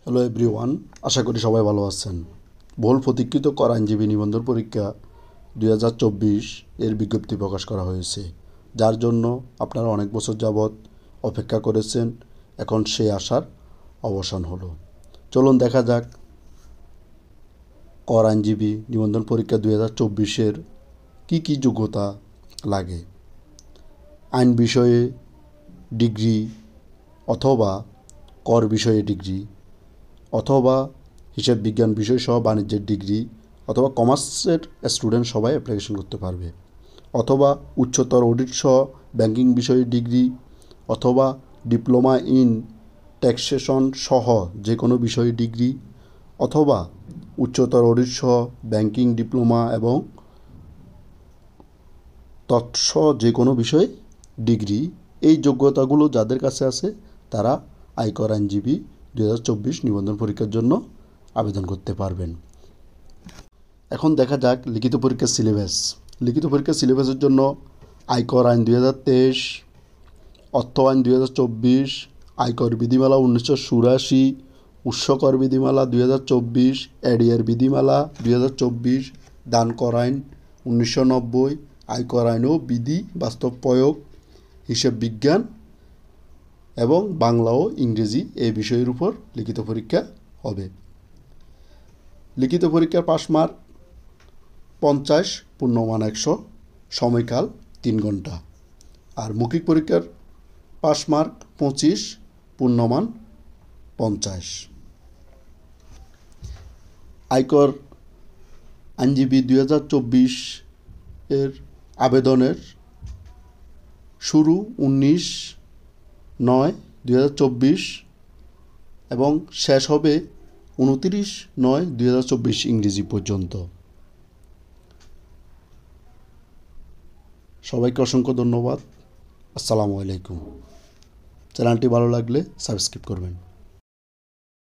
Hello everyone, আশা করি সবাই ভালো আছেন। বহুল প্রতীক্ষিত কর আইনজীবী নিবন্ধন পরীক্ষা 2024 এর বিজ্ঞপ্তি প্রকাশ করা হয়েছে, যার জন্য আপনারা অনেক বছর যাবৎ অপেক্ষা করেছেন। এখন সেই আশার অবসান হলো। চলুন দেখা যাক কর আইনজীবী নিবন্ধন পরীক্ষা 2024-এর কী যোগ্যতা লাগে। আইন বিষয়ে ডিগ্রি অথবা কর বিষয়ে ডিগ্রি অথবা হিসাব বিজ্ঞান বিষয় সহ বাণিজ্যের ডিগ্রি অথবা কমার্সের স্টুডেন্ট সবাই অ্যাপ্লিকেশন করতে পারবে, অথবা উচ্চতর অডিট সহ ব্যাংকিং বিষয়ে ডিগ্রি অথবা ডিপ্লোমা ইন ট্যাক্সেশন সহ যে কোনো বিষয়ে ডিগ্রি অথবা উচ্চতর অডিট সহ ব্যাংকিং ডিপ্লোমা এবং তৎসহ যে কোনো বিষয়ে ডিগ্রি। এই যোগ্যতাগুলো যাদের কাছে আছে তারা আয়কর আইনজীবী 2024 নিবন্ধন পরীক্ষার জন্য আবেদন করতে পারবেন। এখন দেখা যাক লিখিত পরীক্ষার সিলেবাস। লিখিত পরীক্ষার সিলেবাসের জন্য আয়কর আইন 2023, অর্থ আইন 2024, আয়কর বিধিমালা 1984, উৎসকর বিধিমালা 2024, এডিআর বিধিমালা 2024, দান কর আইন 1990, আয়কর আইন ও বিধি বাস্তব প্রয়োগ, হিসাব বিজ্ঞান এবং বাংলা ও ইংরেজি এই বিষয়ের উপর লিখিত পরীক্ষা হবে। লিখিত পরীক্ষার পাস মার্ক 50, পূর্ণমান 100, সময়কাল 3 ঘন্টা। আর মৌখিক পরীক্ষার পাস মার্ক 25, পূর্ণমান 50। আয়কর আইনজীবী 2024 এর আবেদনের শুরু 19/9/2024 এবং শেষ হবে 29/9/2024 ইংরেজি পর্যন্ত। সবাইকে অসংখ্য ধন্যবাদ। আসসালামু আলাইকুম। চ্যানেলটি ভালো লাগলে সাবস্ক্রাইব করবেন।